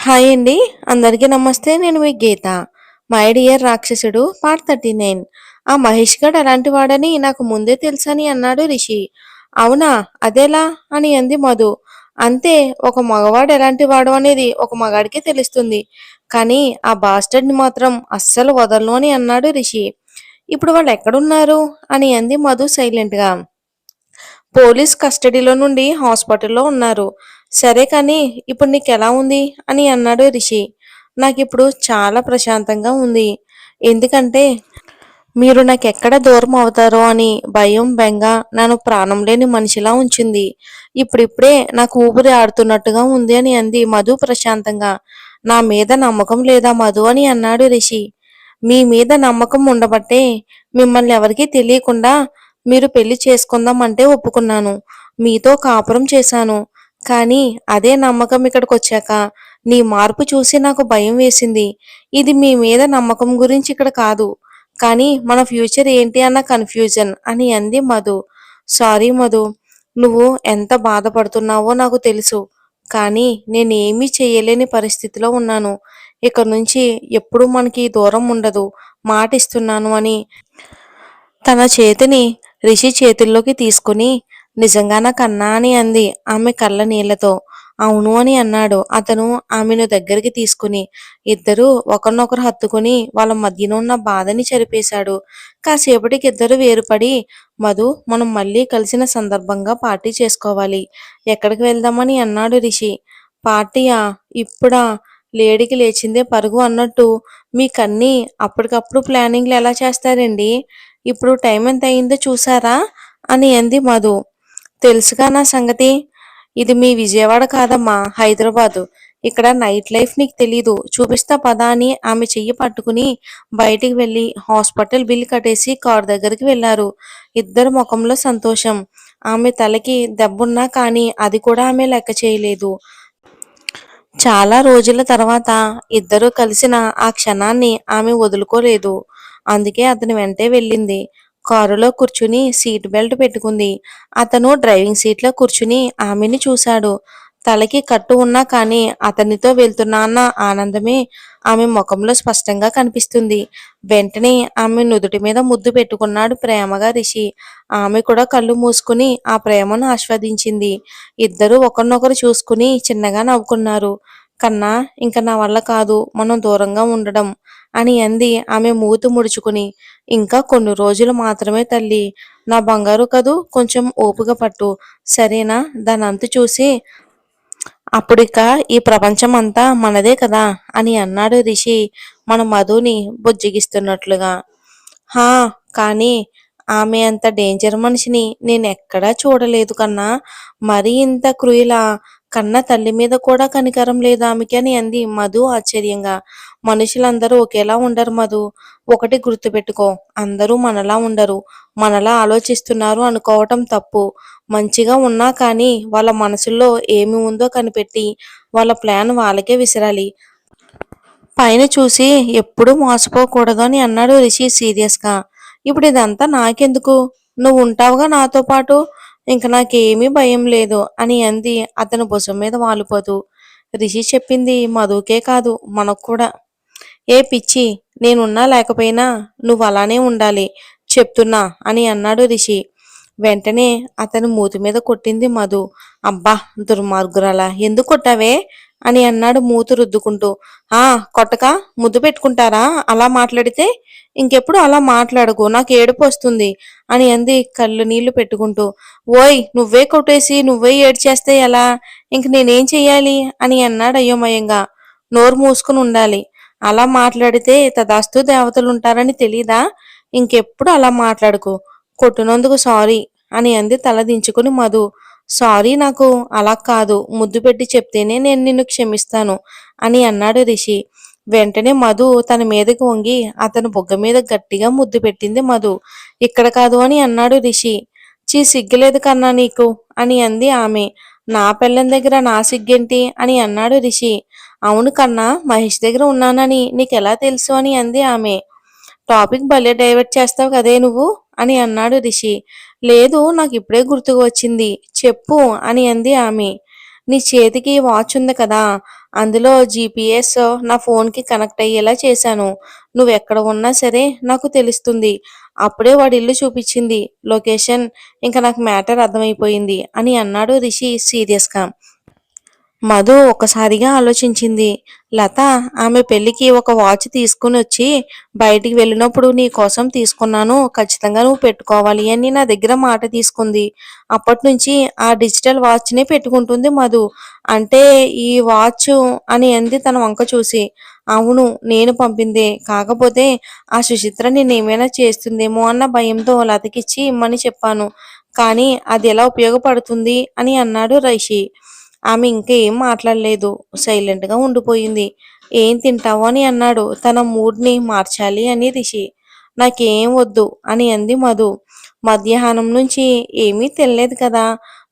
Hi అండి. అందరికీ నమస్తే. నేను మీ గీత. మై డియర్ రాక్షసుడు పార్ట్ 39. ఆ మహేష్ గడ్ అలాంటి వాడని నాకు ముందే తెలుసని అన్నాడు రిషి. అవునా, అదెలా అని అంది మధు. అంతే, ఒక మగవాడు ఎలాంటి వాడు అనేది ఒక మగాడికే తెలుస్తుంది. కానీ ఆ బాస్టర్డ్ని మాత్రం అస్సలు వదలను అని అన్నాడు రిషి. ఇప్పుడు వాళ్ళు ఎక్కడున్నారు అని అంది మధు సైలెంట్గా. పోలీస్ కస్టడీలో నుండి హాస్పిటల్లో ఉన్నారు. సరే కానీ ఇప్పుడు నీకెలా ఉంది అని అన్నాడు రిషి. నాకిప్పుడు చాలా ప్రశాంతంగా ఉంది. ఎందుకంటే మీరు నాకెక్కడ దూరం అవుతారో అని భయం, బెంగ నన్ను ప్రాణం లేని మనిషిలా ఉంచింది. ఇప్పుడిప్పుడే నాకు ఊపిరి ఆడుతున్నట్టుగా ఉంది అని అంది మధు ప్రశాంతంగా. నా మీద నమ్మకం లేదా మధు అని అన్నాడు రిషి. మీ మీద నమ్మకం ఉండబట్టే మిమ్మల్ని ఎవరికీ తెలియకుండా మీరు పెళ్లి చేసుకుందాం అంటే ఒప్పుకున్నాను. మీతో కాపురం చేశాను. కానీ అదే నమ్మకం ఇక్కడికొచ్చాక నీ మార్పు చూసి నాకు భయం వేసింది. ఇది మీ మీద నమ్మకం గురించి ఇక్కడ కాదు. కానీ మన ఫ్యూచర్ ఏంటి అన్న కన్ఫ్యూజన్ అని అంది మధు. సారీ మధు, నువ్వు ఎంత బాధపడుతున్నావో నాకు తెలుసు. కానీ నేనేమీ చెయ్యలేని పరిస్థితిలో ఉన్నాను. ఇక నుంచి ఎప్పుడూ మనకి దూరం ఉండదు. మాటిస్తున్నాను అని తన చేతిని రిషి చేతుల్లోకి తీసుకుని నిజంగానా కన్నా అని అంది ఆమె కళ్ళ నీళ్లతో. అవును అని అన్నాడు అతను ఆమెను దగ్గరికి తీసుకుని. ఇద్దరూ ఒకరినొకరు హత్తుకుని వాళ్ళ మధ్యన ఉన్న బాధని చెరిపేశాడు. కాసేపటికి ఇద్దరు వేరుపడి, మధు, మనం మళ్ళీ కలిసిన సందర్భంగా పార్టీ చేసుకోవాలి. ఎక్కడికి వెళ్దామని అన్నాడు రిషి. పార్టీయా? ఇప్పుడా? లేడికి లేచిందే పరుగు అన్నట్టు మీకన్నీ అప్పటికప్పుడు ప్లానింగ్లు ఎలా చేస్తారండి? ఇప్పుడు టైం ఎంత అయిందో చూసారా అని అంది మధు. తెలుసుగా నా సంగతి. ఇది మీ విజయవాడ కాదమ్మా, హైదరాబాదు. ఇక్కడ నైట్ లైఫ్ నీకు తెలీదు. చూపిస్తా పదా అని ఆమె చెయ్యి పట్టుకుని బయటికి వెళ్ళి హాస్పిటల్ బిల్ కట్టేసి కారు దగ్గరికి వెళ్లారు. ఇద్దరు ముఖంలో సంతోషం. ఆమె తలకి దెబ్బున్నా కానీ అది కూడా ఆమె లెక్క చేయలేదు. చాలా రోజుల తర్వాత ఇద్దరూ కలిసిన ఆ క్షణాన్ని ఆమె వదులుకోలేదు. అందుకే అతని వెంటే వెళ్ళింది. కారులో కూర్చుని సీట్ బెల్ట్ పెట్టుకుంది. అతను డ్రైవింగ్ సీట్లో కూర్చుని ఆమెని చూశాడు. తలకి కట్టు ఉన్నా కానీ అతనితో వెళ్తున్నా అన్న ఆనందమే ఆమె ముఖంలో స్పష్టంగా కనిపిస్తుంది. వెంటనే ఆమె నుదుటి మీద ముద్దు పెట్టుకున్నాడు ప్రేమగా రిషి. ఆమె కూడా కళ్ళు మూసుకుని ఆ ప్రేమను ఆస్వాదించింది. ఇద్దరూ ఒకరినొకరు చూసుకుని చిన్నగా నవ్వుకున్నారు. కన్నా, ఇంక నా వల్ల కాదు మనం దూరంగా ఉండడం అని అంది ఆమె మూతి ముడుచుకుని. ఇంకా కొన్ని రోజులు మాత్రమే తల్లి. నా బంగారు కదూ, కొంచెం ఓపిక పట్టు. సరేనా? దానంతు చూసి అప్పుడిక ఈ ప్రపంచం అంతా మనదే కదా అని అన్నాడు రిషి మన మధుని బుజ్జగిస్తున్నట్లుగా. హా, కానీ ఆమె అంత డేంజర్ మనిషిని నేనెక్కడా చూడలేదు కన్నా. మరీ ఇంత క్రూయలా? కన్న తల్లి మీద కూడా కనికరం లేదు ఆమెకి అని అంది మధు ఆశ్చర్యంగా. మనుషులందరూ ఒకేలా ఉండరు మధు. ఒకటి గుర్తుపెట్టుకో, అందరూ మనలా ఉండరు. మనలా ఆలోచిస్తున్నారు అనుకోవటం తప్పు. మంచిగా ఉన్నా కానీ వాళ్ళ మనసుల్లో ఏమి ఉందో కనిపెట్టి వాళ్ళ ప్లాన్ వాళ్ళకే విసరాలి. పైన చూసి ఎప్పుడూ మోసపోకూడదు అని అన్నాడు రిషి సీరియస్గా. ఇప్పుడు ఇదంతా నాకెందుకు? నువ్వు ఉంటావుగా నాతో పాటు. ఇంక నాకేమీ భయం లేదు అని అంది అతను భుజం మీద వాలిపోతూ. రిషి చెప్పింది మధుకే కాదు, మనకు కూడా. ఏ పిచ్చి, నేనున్నా లేకపోయినా నువ్వు అలానే ఉండాలి చెప్తున్నా అని అన్నాడు రిషి. వెంటనే అతని మూతి మీద కొట్టింది మధు. అబ్బా, దుర్మార్గురాలా, ఎందుకు కొట్టావే అని అన్నాడు మూతి రుద్దుకుంటూ. ఆ, కొట్టక ముద్దు పెట్టుకుంటారా అలా మాట్లాడితే? ఇంకెప్పుడు అలా మాట్లాడకు, నాకు ఏడుపు వస్తుంది అని అంది కళ్ళు నీళ్లు పెట్టుకుంటూ. ఓయ్, నువ్వే కొట్టేసి నువ్వే ఏడ్చేస్తే ఎలా? ఇంక నేనేం చెయ్యాలి అని అన్నాడు అయోమయంగా. నోరు మూసుకుని ఉండాలి. అలా మాట్లాడితే తదాస్తు దేవతలుంటారని తెలీదా? ఇంకెప్పుడు అలా మాట్లాడుకో. కొట్టినందుకు సారీ అని అంది తల దించుకుని మధు. సారీ నాకు అలా కాదు, ముద్దు పెట్టి చెప్తేనే నేను నిన్ను క్షమిస్తాను అని అన్నాడు రిషి. వెంటనే మధు తన మీదకి వంగి అతని బుగ్గ మీద గట్టిగా ముద్దు పెట్టింది మధు. ఇక్కడ కాదు అని అన్నాడు రిషి. చీ, సిగ్గులేదు కన్నా నీకు అని అంది ఆమె. నా పెళ్ళం దగ్గర నా సిగ్గేంటి అని అన్నాడు రిషి. అవును కన్నా, మహేష్ దగ్గర ఉన్నానని నీకెలా తెలుసు అని అంది ఆమె. టాపిక్ భలే డైవర్ట్ చేస్తావు కదే నువ్వు అని అన్నాడు రిషి. లేదు, నాకు ఇప్పుడే గుర్తుకు వచ్చింది, చెప్పు అని అంది ఆమె. నీ చేతికి వాచ్ ఉంది కదా! అందులో జీపీఎస్ నా ఫోన్‌కి కనెక్ట్ అయ్యేలా చేశాను. నువ్వెక్కడ ఉన్నా సరే నాకు తెలుస్తుంది. అప్పుడే వాడి ఇల్లు చూపిచ్చింది. లొకేషన్. ఇంక నాకు మ్యాటర్ అర్థమైపోయింది" అని అన్నాడు రిషి సీరియస్‌గా. మధు ఒక్కసారిగా ఆలోచించింది. లత ఆమె పెళ్ళికి ఒక వాచ్ తీసుకునొచ్చి బయటికి వెళ్ళినప్పుడు నీ కోసం తీసుకున్నాను. ఖచ్చితంగా నువ్వు పెట్టుకోవాలి అని నా దగ్గర మాట తీసుకుంది. అప్పట్నుంచి ఆ డిజిటల్ వాచ్‌నే పెట్టుకుంటుంది మధు. అంటే ఈ వాచు అని అంది తన వంక చూసి. అవును. నేను పంపిందే. కాకపోతే ఆ సుచిత్ర నిన్నేమైనా చేస్తుందేమో అన్న భయంతో లతకిచ్చి ఇమ్మని చెప్పాను. కానీ అది ఎలా ఉపయోగపడుతుంది అని అన్నాడు రిషి. ఆమె ఇంక ఏం మాట్లాడలేదు. సైలెంట్‌గా ఉండిపోయింది. "ఏం తింటావు?" అని అన్నాడు. తన మూడ్‌ని మార్చాలి అని రిషి. "నాకేం వద్దు" అని అంది మధు. మధ్యాహ్నం నుంచి ఏమీ తినలేదు కదా!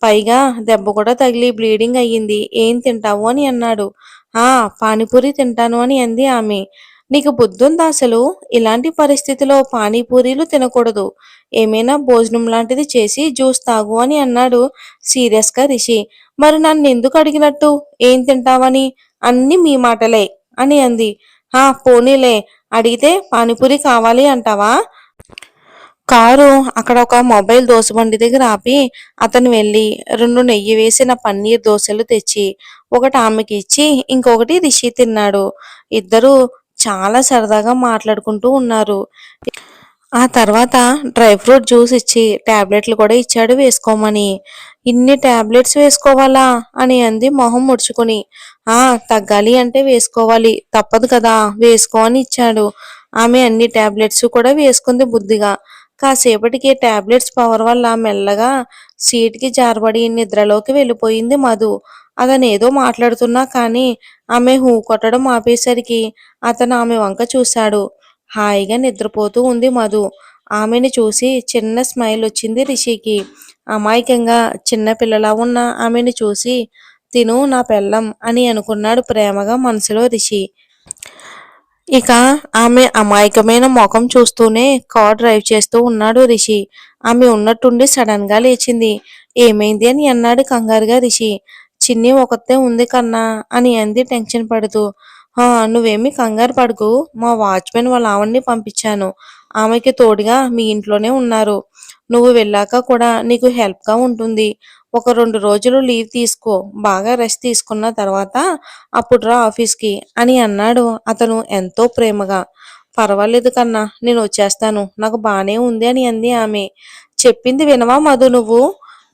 పైగా దెబ్బ కూడా తగిలి బ్లీడింగ్ అయ్యింది. "ఏం తింటావు?" అని అన్నాడు. "ఆ! పానీపూరి తింటాను" అని అంది ఆమె. "నీకు బుద్ధుందా అసలు? ఇలాంటి పరిస్థితిలో పానీపూరీలు తినకూడదు. ఏమైనా భోజనం లాంటిది చేసి జ్యూస్ తాగు" అని అన్నాడు సీరియస్‌గా రిషి. "మరి నన్నెందుకు అడిగినట్టు? ఏం తింటావని? అన్నీ మీ మాటలే" అని అంది. "ఆ! పోనీలే. అడిగితే పానీపూరి కావాలి అంటావా?" కారు అక్కడ ఒక మొబైల్ దోసబండి దగ్గర ఆపి అతను వెళ్ళి 2 నెయ్యి వేసిన పన్నీర్ దోసెలు తెచ్చి ఒకటి ఆమెకి ఇచ్చి ఇంకొకటి రిషి తిన్నాడు. ఇద్దరూ చాలా సరదాగా మాట్లాడుకుంటూ ఉన్నారు. ఆ తర్వాత డ్రై ఫ్రూట్ జ్యూస్ ఇచ్చి టాబ్లెట్లు కూడా ఇచ్చాడు వేసుకోమని. "ఇన్ని టాబ్లెట్స్ వేసుకోవాలా?" అని అంది మొహం ముడుచుకుని. "ఆ! తగ్గాలి అంటే వేసుకోవాలి. తప్పదు కదా! వేసుకో" అని ఇచ్చాడు. ఆమె అన్ని టాబ్లెట్స్ కూడా వేసుకుంది బుద్ధిగా. కాసేపటికి టాబ్లెట్స్ పవర్ వల్ల మెల్లగా సీట్‌కి జారబడి నిద్రలోకి వెళ్ళిపోయింది మధు. అతనేదో మాట్లాడుతున్నా కానీ ఆమె హూ కొట్టడం ఆపేసరికి అతను ఆమె వంక చూశాడు. హాయిగా నిద్రపోతూ ఉంది మధు. ఆమెని చూసి చిన్న స్మైల్ వచ్చింది రిషికి. అమాయకంగా చిన్న పిల్లలా ఉన్న ఆమెని చూసి తిను నా పెళ్ళాం అని అనుకున్నాడు ప్రేమగా మనసులో రిషి. ఇక ఆమె అమాయకమైన మొఖం చూస్తూనే కార్ డ్రైవ్ చేస్తూ ఉన్నాడు రిషి. ఆమె ఉన్నట్టుండి సడన్ గా లేచింది. "ఏమైంది?" అని అన్నాడు కంగారుగా రిషి. "చిన్ని ఒకతే ఉంది కన్నా" అని అంది టెన్షన్ పడుతూ. "హా! నువ్వేమీ కంగారు పడకు. మా వాచ్‌మెన్ వాళ్ళ ఆవిడని పంపించాను. ఆమెకి తోడుగా మీ ఇంట్లోనే ఉన్నారు. నువ్వు వెళ్ళాక కూడా నీకు హెల్ప్‌గా ఉంటుంది. ఒక 2 రోజులు లీవ్ తీసుకో. బాగా రెస్ట్ తీసుకున్న తర్వాత అప్పుడు రా ఆఫీస్‌కి" అని అన్నాడు అతను ఎంతో ప్రేమగా. "పర్వాలేదు కన్నా! నేనొచ్చేస్తాను. నాకు బానే ఉంది" అని అంది ఆమె. "చెప్పింది వినవా మధు నువ్వు?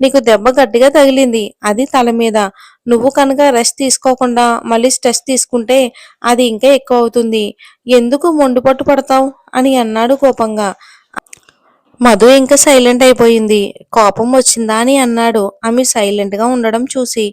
నీకు దెబ్బ గట్టిగా తగిలింది. అది తల మీద. నువ్వు కనుక రెస్ట్ తీసుకోకుండా మళ్ళీ స్ట్రెస్ తీసుకుంటే అది ఇంకా ఎక్కువవుతుంది. ఎందుకు మొండిపట్టు పడతావు?" అని అన్నాడు కోపంగా. మధు ఇంకా సైలెంట్ అయిపోయింది. "కోపం వచ్చిందా?" అని అన్నాడు. ఆమె సైలెంట్‌గా ఉండడం చూసి.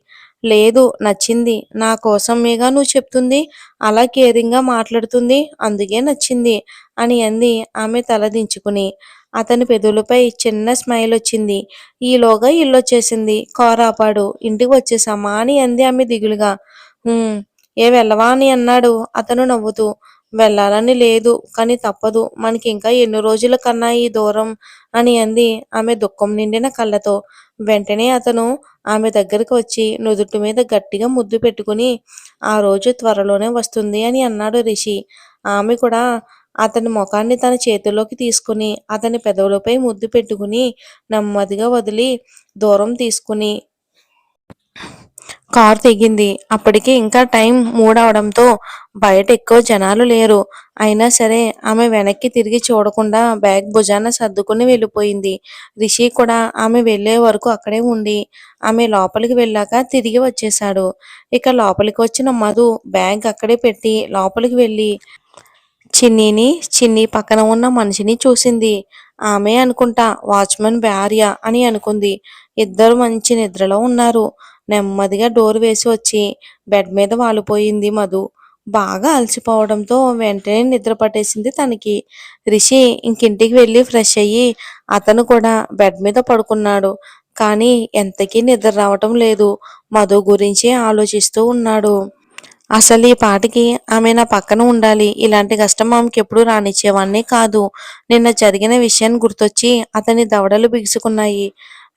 "లేదు, నచ్చింది. నా కోసమేగా నువ్వు చెప్తుంది. అలా కేరింగ్‌గా మాట్లాడుతుంది. అందుకే నచ్చింది" అని అంది ఆమె తల దించుకుని. అతని పెదవులపై చిన్న స్మైల్ వచ్చింది. ఈలోగా ఇల్లొచ్చేసింది. కారు ఆపాడు. "ఇంటికి వచ్చేసామా?" అని అంది ఆమె దిగులుగా. "హ్మ్. ఏ వెళ్ళవా?" అని అన్నాడు అతను నవ్వుతూ. "వెళ్ళాలని లేదు. కానీ తప్పదు. మనకింకా ఎన్ని రోజుల కన్నా ఈ దూరం" అని అంది ఆమె దుఃఖం నిండిన కళ్ళతో. వెంటనే అతను ఆమె దగ్గరికి వచ్చి నుదుటి మీద గట్టిగా ముద్దు పెట్టుకుని "ఆ రోజు త్వరలోనే వస్తుంది" అని అన్నాడు రిషి. ఆమె కూడా అతని ముఖాన్ని తన చేతుల్లోకి తీసుకుని అతని పెదవులపై ముద్దు పెట్టుకుని నెమ్మదిగా వదిలి దూరం తీసుకుని కారు తెగింది. అప్పటికి ఇంకా టైం 3 అవడంతో బయట ఎక్కువ జనాలు లేరు. అయినా సరే ఆమె వెనక్కి తిరిగి చూడకుండా బ్యాగ్ భుజాన సర్దుకుని వెళ్ళిపోయింది. రిషి కూడా ఆమె వెళ్ళే వరకు అక్కడే ఉండి ఆమె లోపలికి వెళ్ళాక తిరిగి వచ్చేశాడు. ఇక లోపలికి వచ్చిన మధు బ్యాగ్ అక్కడే పెట్టి లోపలికి వెళ్ళి చిన్నీని, చిన్ని పక్కన ఉన్న మనిషిని చూసింది. ఆమె అనుకుంటా వాచ్‌మెన్ భార్య అని అనుకుంది. ఇద్దరు మంచి నిద్రలో ఉన్నారు. నెమ్మదిగా డోర్ వేసి వచ్చి బెడ్ మీద వాలిపోయింది మధు. బాగా అలసిపోవడంతో వెంటనే నిద్ర పట్టేసింది తనకి. రిషి ఇంకింటికి వెళ్ళి ఫ్రెష్ అయ్యి అతను కూడా బెడ్ మీద పడుకున్నాడు. కానీ ఎంతకీ నిద్ర రావటం లేదు. మధు గురించే ఆలోచిస్తూ ఉన్నాడు. అసలు ఈ పాటికి ఆమె నా పక్కన ఉండాలి. ఇలాంటి కష్టం ఆమెకెప్పుడూ రానిచ్చేవాణ్ణి కాదు. నిన్న జరిగిన విషయం గుర్తొచ్చి అతని దవడలు బిగుసుకున్నాయి.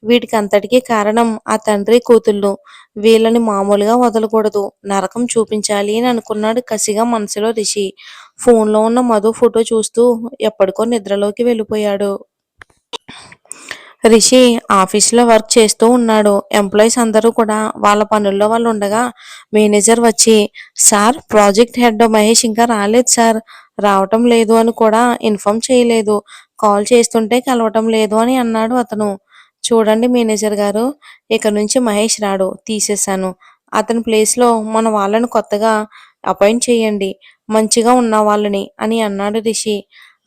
వీటికంతటికీ కారణం ఆ తండ్రి కూతుళ్ళు. వీళ్ళని మామూలుగా వదలకూడదు. నరకం చూపించాలి అని అనుకున్నాడు కసిగా మనసులో రిషి. ఫోన్లో ఉన్న మధు ఫోటో చూస్తూ ఎప్పటికో నిద్రలోకి వెళ్ళిపోయాడు. రిషి ఆఫీస్లో వర్క్ చేస్తూ ఉన్నాడు. ఎంప్లాయీస్ అందరూ కూడా వాళ్ళ పనుల్లో వాళ్ళు ఉండగా మేనేజర్ వచ్చి, సార్ ప్రాజెక్ట్ హెడ్ మహేష్ ఇంకా రాలేదు సార్, రావటం లేదు అని కూడా ఇన్ఫార్మ్ చేయలేదు, కాల్ చేస్తుంటే కలవటం లేదు అని అన్నాడు అతను. చూడండి మేనేజర్ గారు, ఇక నుంచి మహేష్ రాడు, తీసేశాను. అతని ప్లేస్లో మన వాళ్ళని కొత్తగా అపాయింట్ చేయండి, మంచిగా ఉన్న వాళ్ళని అని అన్నాడు రిషి.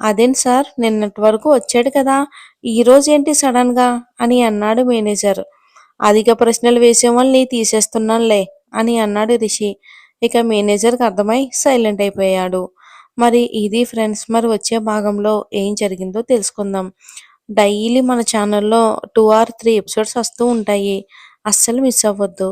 అదేంటి సార్, నిన్నటి వరకు వచ్చాడు కదా, ఈరోజు ఏంటి సడన్ గా అని అన్నాడు మేనేజర్. అధిక ప్రశ్నలు వేసే వాళ్ళని తీసేస్తున్నానులే అని అన్నాడు రిషి. ఇక మేనేజర్కి అర్థమై సైలెంట్ అయిపోయాడు. మరి ఇది ఫ్రెండ్స్, మరి వచ్చే భాగంలో ఏం జరిగిందో తెలుసుకుందాం. డైలీ మన ఛానల్లో 2 or 3 ఎపిసోడ్స్ వస్తూ ఉంటాయి, అస్సలు మిస్ అవ్వద్దు.